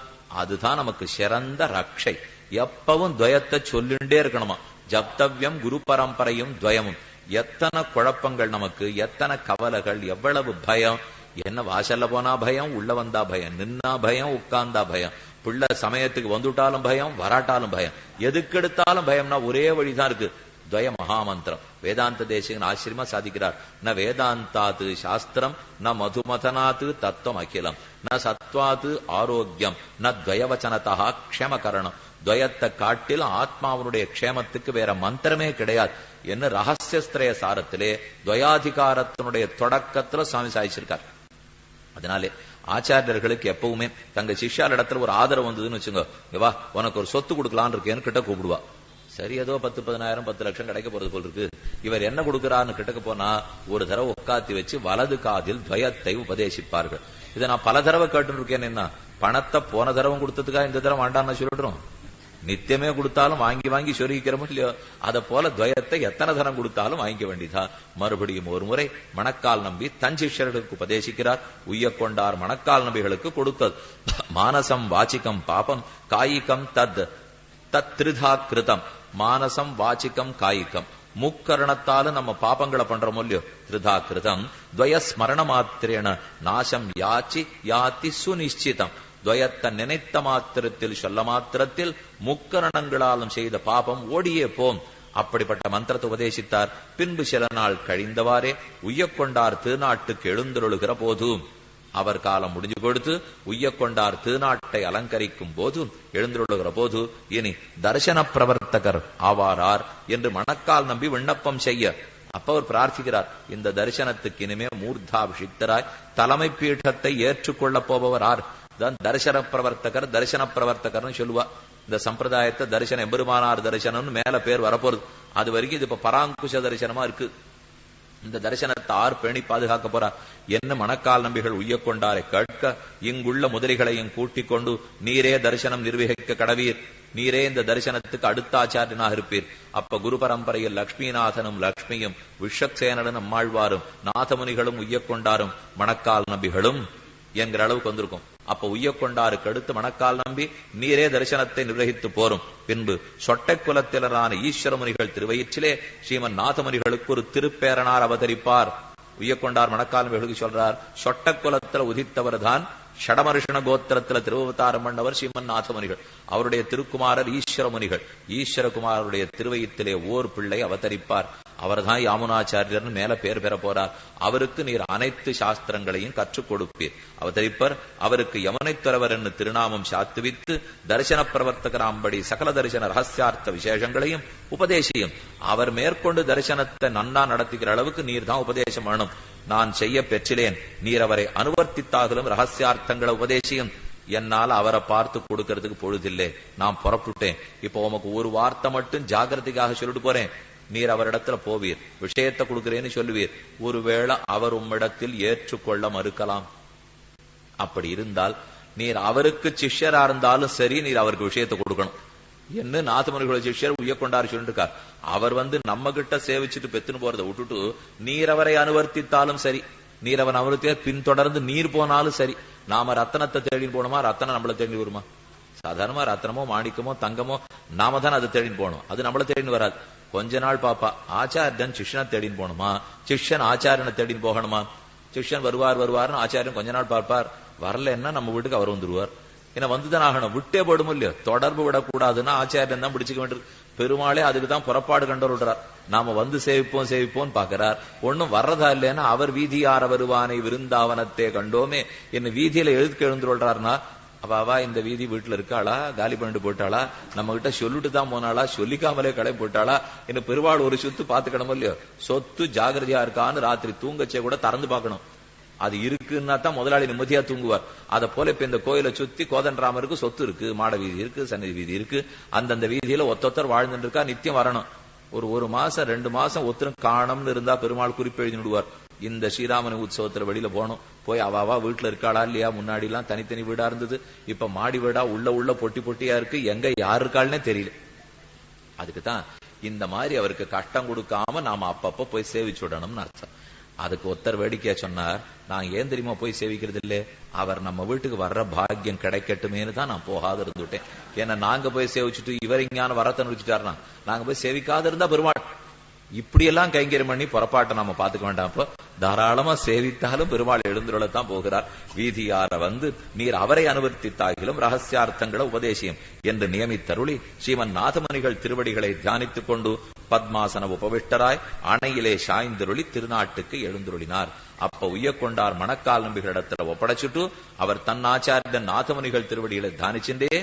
அதுதான் நமக்கு சிறந்த ரக்ஷை. எப்பவும் துவயத்தை சொல்லிண்டே இருக்கணுமா. ஜப்தவ்யம் குரு பரம்பரையும் துவயமும். எத்தனை குழப்பங்கள் நமக்கு, எத்தனை கவலைகள், எவ்வளவு பயம். என்ன வாசல்ல போனா பயம், உள்ள வந்தா பயம், நின்னா பயம், உட்கார்ந்தா பயம், பிள்ளை சமயத்துக்கு வந்துட்டாலும் பயம், வராட்டாலும் பயம், எதுக்கெடுத்தாலும் பயம்னா ஒரே வழிதான் இருக்கு, துவய மகாமந்திரம். வேதாந்த தேசிகன் ஆச்சரியமா சாதிக்கிறார். ந வேதாந்தாத்து சாஸ்திரம் ந மதுமதனாத்து தத்துவம் அகிலம் ந சத்வாத்து ஆரோக்கியம் ந துவயவச்சனதா க்ஷேமகரணம். துவயத்தை காட்டில் ஆத்மாவனுடைய க்ஷேமத்துக்கு வேற மந்திரமே கிடையாது என்ன ரகசியஸ்திரய சாரத்திலே துவயாதிகாரத்தினுடைய தொடக்கத்துல சுவாமி சாதிச்சிருக்கார். அதனாலே ஆச்சாரியர்களுக்கு எப்பவுமே தங்க சிஷ்யால் இடத்துல ஒரு ஆதரவு வந்ததுன்னு வச்சுங்க, வா உனக்கு ஒரு சொத்து கொடுக்கலான்னு இருக்கேன்னு கிட்ட கூப்பிடுவா. சரி ஏதோ 10,000 10 லட்சம் கிடைக்க போறது போல் இருக்கு, இவர் என்ன கொடுக்கிறான்னு கிட்டக்க போனா ஒரு தடவை உட்காத்தி வச்சு வலது காதில் துவயத்தை உபதேசிப்பார்கள். இதை நான் பல தடவை கேட்டு இருக்கேன். என்ன பணத்தை போன தடவை கொடுத்ததுக்கா இந்த தடவை வேண்டாம்னு சொல்லிடுறோம். நித்தியமே கொடுத்தாலும் வாங்கி வாங்கி சொருகிக்கிறோமோ இல்லையோ, அதை போல துவயத்தை எத்தனை தரம் கொடுத்தாலும் வாங்கிக்க வேண்டியதா. மறுபடியும் ஒரு முறை மணக்கால் நம்பி தன் சிஷ்யர்களுக்கு உபதேசிக்கிறார். உய்ய கொண்டார் மணக்கால் நம்பிகளுக்கு கொடுத்தது. மானசம் வாச்சிக்கம் பாபம் காயிகம் தத் தத்ரிதா கிருதம். மானசம் வாச்சிக்கம் காயிக்கம் முக்கரணத்தாலும் நம்ம பாபங்களை பண்றோமோ இல்லையோ, திருதா கிருதம் துவய ஸ்மரண மாத்திரேன நாசம் யாச்சி யாத்தி சுனிச்சிதம். துவயத்தை நினைத்த மாத்திரத்தில் சொல்ல மாத்திரத்தில் முக்கரணங்களாலும் செய்த பாபம் ஓடியே போம். அப்படிப்பட்ட மந்திரத்தை உபதேசித்தார். பின்பு சில நாள் கழிந்தவாறே உய்யக்கொண்டார் திருநாட்டுக்கு எழுந்தருளுகிற போதும் அவர் காலம் முடிஞ்சு கொடுத்து உய்யக்கொண்டார் திருநாட்டை அலங்கரிக்கும் போது எழுந்தருளுகிற போது இனி தரிசன பிரவர்த்தகர் ஆவாரார் என்று மணக்கால் நம்பி விண்ணப்பம் செய்ய அப்ப அவர் பிரார்த்திக்கிறார். இந்த தரிசனத்துக்கு இனிமே மூர்த்தாபிஷிக்தராய் தலைமை பீഠத்தை ஏற்றுக்கொள்ள போபவர் ஆர் தான் தரிசன பிரவர்த்தகர். தரிசன பிரவர்த்தகர்னு சொல்லுவா. இந்த சம்பிரதாயத்தை தரிசனம் எம்பெருமானார் தரிசனம்னு மேல பேர் வரப்போறது. அது வரைக்கும் இது இப்ப பராங்குஷ தரிசனமா இருக்கு. இந்த தரிசனத்தை ஆர் பேணி பாதுகாக்க போறார் என்ன மணக்கால் நம்பிகள் உய்யக்கொண்டாரை கேட்க, இங்குள்ள முதலிகளையும் கூட்டிக் கொண்டு நீரே தரிசனம் நிர்வகிக்க கடவீர், நீரே இந்த தரிசனத்துக்கு அடுத்த ஆச்சாரியனாக இருப்பீர். அப்ப குரு பரம்பரையில் லட்சுமிநாதனும் லட்சுமியும் விஷக்சேனனும் அம்மாழ்வாரும் நாதமுனிகளும் உய்யக்கொண்டாரும் மணக்கால் நம்பிகளும் என்கிற அளவுக்கு வந்திருக்கும். அப்ப உய்யக்கொண்டாருக்கு அடுத்து மணக்கால் நம்பி நீரே தரிசனத்தை நிர்வகித்து போரும். பின்பு சொட்டை குலத்திலரான ஈஸ்வர முனிகள் திருவயிற்றிலே ஸ்ரீமன் நாதமுனிகளுக்கு ஒரு திருப்பேரனார் அவதரிப்பார். உய்யக்கொண்டார் மணக்கால் நம்பிகளுக்கு சொல்றார், சொட்ட குலத்துல உதித்தவர் தான் ஷடமருஷண கோத்திரத்துல திருவவதாரம் பண்ணவர் ஸ்ரீமன் நாதமுனிகள். அவருடைய திருக்குமாரர் ஈஸ்வர முனிகள். ஈஸ்வரகுமாரருடைய திருவயிற்றிலே ஓர் பிள்ளை அவதரிப்பார். அவர்தான் யாமுனாச்சாரியர்னு மேல பேர் பெற போறார். அவருக்கு நீர் அனைத்து சாஸ்திரங்களையும் கற்றுக் கொடுப்பீர். அவதரிப்பர். அவருக்கு யமனைத்துறவர் என்று திருநாமம் சாத்துவித்து தரிசன பிரவர்த்தகராம்படி சகல தரிசன ரகசியார்த்த விசேஷங்களையும் உபதேசியும். அவர் மேற்கொண்டு தரிசனத்தை நன்னா நடத்துகிற அளவுக்கு நீர் தான் உபதேசம் வேணும். நான் செய்ய பெற்றிலேன், நீர் அவரை அனுவர்த்தித்தாகலும் ரகசியார்த்தங்களை உபதேசியும். என்னால் அவரை பார்த்து கொடுக்கறதுக்கு பொழுதில்லை, நான் புறப்பட்டுட்டேன். இப்போ உமக்கு ஒரு வார்த்தை மட்டும் ஜாகிரதைக்காக சொல்லிட்டு போறேன். நீர் அவரிடத்துல போவீர், விஷயத்தை கொடுக்கிறேன்னு சொல்லுவீர். ஒருவேளை அவர் உம்மிடத்தில் ஏற்றுக்கொள்ள மறுக்கலாம். அப்படி இருந்தால் நீர் அவருக்கு சிஷ்யரா இருந்தாலும் சரி, நீர் அவருக்கு விஷயத்தை கொடுக்கணும். என்ன நாதமுனிகளோட சிஷ்யர் உய்யக்கொண்டார் சொல்லிட்டு இருக்கார். அவர் நம்ம கிட்ட சேவிச்சுட்டு பெத்துன்னு போறதை விட்டுட்டு நீர் அவரை அனுவர்த்தித்தாலும் சரி, நீர் அவன் அனுவர்த்திய பின்தொடர்ந்து நீர் போனாலும் சரி. நாம ரத்தனத்தை தேடின்னு போனோமா, ரத்தனம் நம்மள தேடி வருமா? சாதாரணமா ரத்தனமோ மாணிக்கமோ தங்கமோ நாம தான் அதை தேடின்னு போனோம், அது நம்மள தேடின்னு வராது. கொஞ்ச நாள் பாப்பா ஆச்சாரியன் சிஷ்யனை தேடின்னு போகணுமா, சிஷ்யன் ஆச்சாரியனை தேடின்னு போகணுமா? சிஷ்யன் வருவார்னு ஆச்சாரியன் கொஞ்ச நாள் பார்ப்பார். வரலன்னா நம்ம வீட்டுக்கு அவர் வந்துருவார். ஏன்னா வந்துதான் ஆகணும், விட்டே போடும் இல்லையோ. தொடர்பு விடக்கூடாதுன்னா ஆச்சாரியன் தான் பிடிச்சுக்க வேண்டியிருக்கு. பெருமாளே அதுக்கு தான் புறப்பாடு கண்டு விடுறார். நாம வந்து சேவிப்போம் பாக்கிறார். ஒன்னும் வர்றதா இல்லைன்னா அவர் வீதியார வருவானை விருந்தாவனத்தை கண்டோமே என்ன வீதியில எழுதுக்கு எழுந்துள்ளார்னா, அவா இந்த வீதி வீட்டுல இருக்காளா, காலி பண்ணிட்டு போட்டாளா, நம்ம கிட்ட சொல்லிட்டு தான் போனாளா, சொல்லிக்காமலே கடை போட்டாளா, என்ன பெருவாள் ஒரு சொத்து பாத்துக்கணும் இல்லையோ. சொத்து ஜாகிரதையா இருக்கான்னு ராத்திரி தூங்கச்சே கூட திறந்து பார்க்கணும். அது இருக்குன்னா தான் முதலாளி நிம்மதியா தூங்குவார். அதை போல இப்ப இந்த கோயிலை சுத்தி கோதண்டராமருக்கு சொத்து இருக்கு, மாட வீதி இருக்கு, சன்னதி வீதி இருக்கு. அந்தந்த வீதியில ஒத்தொத்தர் வாழ்ந்துட்டு இருக்கா, நித்தியம் வரணும். ஒரு மாசம் 2 மாசம் ஒத்தரும் காணம்னு இருந்தா பெருமாள் குறிப்பு எழுதி விடுவார். இந்த ஸ்ரீராமன் உற்சவத்துல வெளியில போனோம், போய் அவாவா வீட்டுல இருக்காளா இல்லையா. முன்னாடி எல்லாம் தனித்தனி வீடா இருந்தது, இப்ப மாடி வீடா உள்ள பொட்டியா இருக்கு. எங்க யாரு இருக்காள்னே தெரியல. அதுக்குதான் இந்த மாதிரி அவருக்கு கஷ்டம் கொடுக்காம நாம அப்பப்ப போய் சேவிச்சுடணும்னு அர்த்தம். அதுக்கு ஒருத்தர் வேடிக்கையா சொன்னார், நான் ஏன் தெரியுமா போய் சேவிக்கிறது இல்ல, அவர் நம்ம வீட்டுக்கு வர்ற பாக்கியம் கிடைக்கட்டுமேனு தான் நான் போகாத இருந்துட்டேன். ஏன்னா நாங்க போய் சேவிச்சுட்டு இவர் இங்கான வரத்தை நிறுத்திட்டாருனா நாங்க போய் சேவிக்காத இருந்தா பெருமாள் இப்படியெல்லாம் கைங்கரியம் பண்ணி புறப்பாட்டை நாம பாத்துக்க வேண்டாம். அப்ப தாராளமா சேவித்தாலும் பெருமாள் எழுந்துள்ளத்தான் போகிறார். வீதியார வந்து நீர் அவரை அனுவர்த்தித்தாகிலும் ரகசியார்த்தங்களை உபதேசியம் என்று நியமித்தருளி ஸ்ரீமன் நாதமணிகள் திருவடிகளை தியானித்துக் கொண்டு பத்மாசன உபவிஷ்டராய் அணையிலே சாய்ந்தருளி திருநாட்டுக்கு எழுந்துருளினார். அப்ப உய்யக்கொண்டார் மணக்கால் நம்பிகளிடத்துல ஒப்படைச்சுட்டு அவர் தன் ஆச்சாரியன் நாதமுனிகள் திருவடிகளை தியானிச்சுட்டே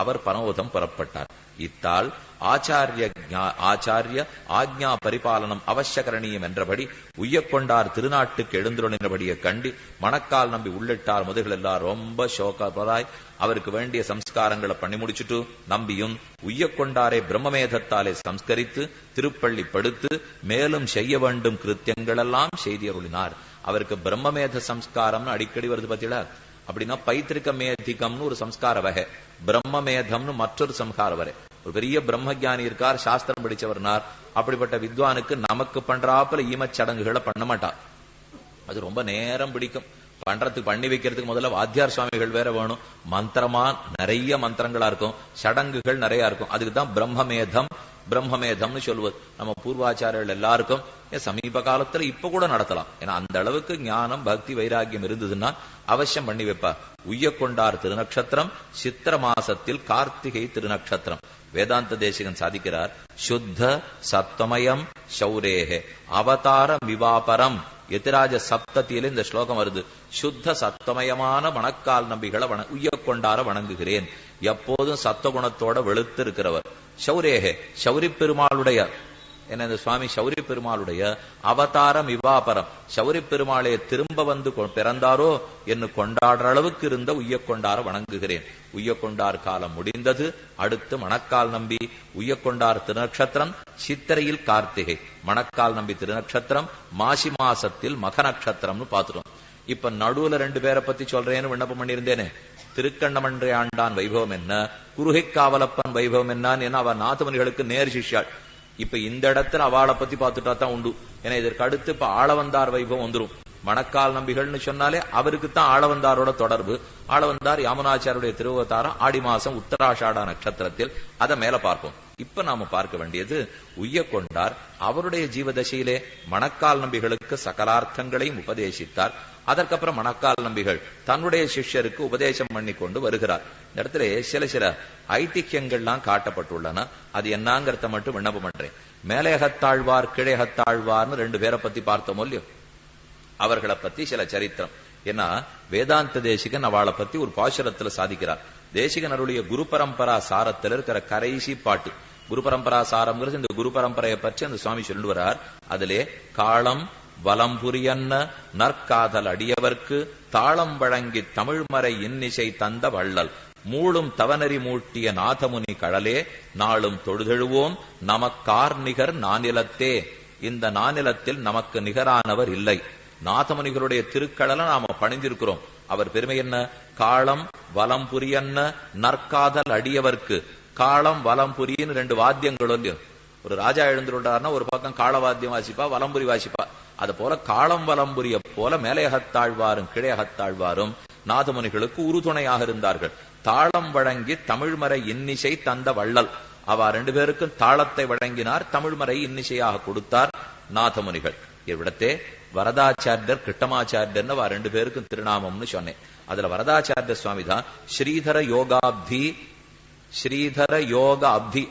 அவர் பரமோதம் புறப்பட்டார். இத்தால் ஆச்சாரிய ஆக்ஞா பரிபாலனம் அவசியகரணீயம் என்றபடி உய்யக்கொண்டார் திருநாட்டுக்கு எழுந்துருளினபடியை கண்டி மணக்கால் நம்பி உள்ளிட்டார். முதல்கள் எல்லாம் ரொம்ப சோகப்பராய் அவருக்கு வேண்டிய சம்ஸ்காரங்களை பண்ணி முடிச்சுட்டு நம்பியும் உய்யக்கொண்டாரை பிரம்மமேதத்தாலே சம்ஸ்கரித்து திருப்பள்ளி படுத்து மேலும் செய்ய வேண்டும் கிருத்தியங்கள் எல்லாம் செய்தி அருளினார். அவருக்கு பிரம்மமேத சம்ஸ்காரம்னு அடிக்கடி வருது பார்த்தீங்களா? அப்படின்னா பைத்திரிக மேதிகம்னு ஒரு சம்ஸ்கார வகை, பிரம்மமேதம்னு மற்றொரு சம்ஸ்கார வகை. ஒரு பெரிய பிரம்மஜானி இருக்கார், சாஸ்திரம் படிச்சவர்னார். அப்படிப்பட்ட வித்வானுக்கு நமக்கு பண்றாப்புல ஈமச்சடங்குகளை பண்ண மாட்டார். அது ரொம்ப நேரம் பிடிக்கும் பண்றதுக்கு. பண்ணி வைக்கிறதுக்கு முதல்ல வாத்தியார் சுவாமிகள் வேற வேணும். மந்திரமா நிறைய மந்திரங்களா இருக்கும், சடங்குகள் நிறைய இருக்கும். அதுக்குதான் பிரம்மமேதம்னு சொல்லுவது. நம்ம பூர்வாச்சாரியர்கள் எல்லாருக்கும் சமீப காலத்துல இப்ப கூட நடத்தலாம். ஏன்னா அந்த அளவுக்கு ஞானம் பக்தி வைராக்கியம் இருந்ததுன்னா அவசியம் பண்ணி வைப்பா. உய்யக்கொண்டார் திருநக்ஷத்திரம் சித்திர மாசத்தில் கார்த்திகை திருநக்ஷத்திரம். வேதாந்த தேசிகன் சாதிக்கிறார், சுத்த சத்வமயம் சௌரேகே அவதார விவாபரம். எதிராஜ சப்தத்தியில இந்த ஸ்லோகம் வருது. சுத்த சத்தமயமான மணக்கால் நம்பிகளை உய்யக்கொண்டார வணங்குகிறேன். எப்போதும் சத்துவகுணத்தோட வெளுத்து இருக்கிறவர். சௌரேகே சௌரி பெருமாளுடைய என்ன, இந்த சுவாமி சௌரி பெருமாளுடைய அவதாரம் விவாபரம். சௌரி பெருமாளே திரும்ப வந்து பிறந்தாரோ என்று கொண்டாடுற அளவுக்கு இருந்த உய்யக்கொண்டார வணங்குகிறேன். உய்யக்கொண்டார் காலம் முடிந்தது. அடுத்து மணக்கால் நம்பி உய்யக்கொண்டார் திருநக்ஷத்திரம் சித்திரையில் கார்த்திகை, மணக்கால் நம்பி திருநக்ஷத்திரம் மாசி மாசத்தில் மக நட்சத்திரம்னு பாத்துட்டோம். இப்ப நடுவுல 2 பேரை பத்தி சொல்றேன்னு விண்ணப்பம் பண்ணியிருந்தேனே. திருக்கண்ணமன்றை ஆண்டான் வைபவம் என்ன, குருகைக்காவலப்பன் வைபவம் என்ன, அவர் நாதமுனிகளுக்கு நேர் சிஷ்யாள். இப்ப இந்த இடத்துல அவளை பத்தி பார்த்துட்டா தான் உண்டு. ஏன்னா இதற்கு அடுத்து இப்ப ஆளவந்தார் வைபவம் வந்துரும். மணக்கால் நம்பிகள்னு சொன்னாலே அவருக்குத்தான் ஆளவந்தாரோட தொடர்பு. ஆளவந்தார் யாமுனாச்சாருடைய திருவதாரம் ஆடி மாசம் உத்தராஷாடா நட்சத்திரத்தில். அதை மேல பார்ப்போம். இப்ப நாம பார்க்க வேண்டியது உய்யக்கொண்டார் அவருடைய ஜீவதசையிலே மணக்கால் நம்பிகளுக்கு சகலார்த்தங்களையும் உபதேசித்தார். அதற்கப்புறம் மணக்கால் நம்பிகள் தன்னுடைய சிஷ்யருக்கு உபதேசம் பண்ணி கொண்டு வருகிறார். இந்த இடத்துல சில ஐதிக்கியங்கள்லாம் காட்டப்பட்டுள்ளன. அது என்னங்கிறத மட்டும் விண்ணப்பம் பண்றேன். மேலேகத்தாழ்வார் கீழேகத்தாழ்வார்னு 2 பேரை பத்தி பார்த்தோம் இல்லையோ, அவர்களை பத்தி சில சரித்திரம். ஏன்னா வேதாந்த தேசிகன் அவளை பத்தி ஒரு பாசுரத்துல சாதிக்கிறார். தேசிகன் அருளிய குரு பரம்பரா சாரத்தில் இருக்கிற கடைசி பாட்டு. குரு பரம்பரா சாரம்ங்கிறது இந்த குரு பரம்பரையை பற்றி அந்த சுவாமி சொல்லுவார். அதிலே காலம் வலம்புரியன்ன நற்காதல் அடியவர்க்கு தாளம் வழங்கி தமிழ்மறை இன்னிசை தந்த வள்ளல் மூளும் தவநெறி மூட்டிய நாதமுனி கடலே நாளும் தொழுதெழுவோம் நமக்கார் நிகர் நானிலத்தே. இந்த நானிலத்தில் நமக்கு நிகரானவர் இல்லை. நாதமுனிகளுடைய திருக்கடலை நாம பணிந்திருக்கிறோம். அவர் பெருமை என்ன? காலம் வலம்புரியன்ன நற்காதல் அடியவர்க்கு. காலம் வலம்புரின்னு 2 வாத்தியங்கள் இல்லையோ. ஒரு ராஜா எழுந்துள்ளார்னா ஒரு பக்கம் காளவாத்தியம் வாசிப்பா, வலம்புரி வாசிப்பா. அது போல காலம் வலம்புரிய போல மேலையகத்தாழ்வாரும் கீழையகத்தாழ்வாரும் நாதமுனிகளுக்கு உறுதுணையாக இருந்தார்கள். தாளம் வழங்கி தமிழ்மறை இன்னிசை தந்த வள்ளல். அவ 2 பேருக்கும் தாளத்தை வழங்கினார், தமிழ்மறை இன்னிசையாக கொடுத்தார் நாதமுனிகள். இவ்விடத்தே வரதாச்சாரியர் கிருஷ்ணமாச்சாரியர் அவ 2 பேருக்கும் திருநாமம்னு சொன்னேன். அதுல வரதாச்சாரிய சுவாமி தான் ஸ்ரீதர யோக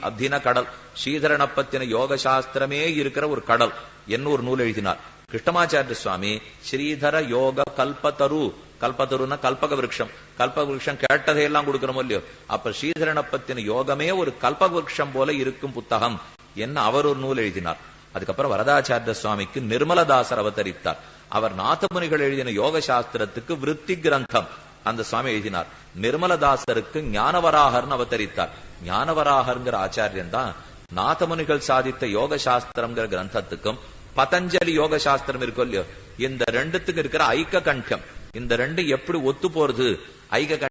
அப்தின கடல். ஸ்ரீதரனை பத்தின யோக சாஸ்திரமே இருக்கிற ஒரு கடல் என்ன ஒரு நூல் எழுதினார். கிருஷ்ணமாச்சாரிய சுவாமி ஸ்ரீதர யோக கல்பத்தரு. கல்பத்தருன்னா கல்பக விருட்சம். கல்பக விருட்சம் கேட்டதையெல்லாம் கொடுக்கிறோமோ இல்லையோ. அப்ப ஸ்ரீதரனை பத்தின யோகமே ஒரு கல்பக விருட்சம் போல இருக்கும் புத்தகம் என்ன அவர் ஒரு நூல் எழுதினார். அதுக்கப்புறம் வரதாச்சாரிய சுவாமிக்கு நிர்மலதாசர் அவதரித்தார். அவர் நாதமுனிகள் எழுதின யோக சாஸ்திரத்துக்கு விருத்தி கிரந்தம் அந்த சுவாமி எழுதினார். நிர்மலதாசருக்கு ஞானவராகர்னு அவதரித்தார். ஞானவராகர்ங்கிற ஆச்சாரியன் தான் நாதமுனிகள் சாதித்த யோக சாஸ்திரம்ங்கிற கிரந்தத்துக்கும் பதஞ்சலி யோக சாஸ்திரம் இருக்கும் இல்லையோ, இந்த 2த்துக்கு இருக்கிற ஐக்க கண்டம். இந்த 2 எப்படி ஒத்து போறது? ஐக்க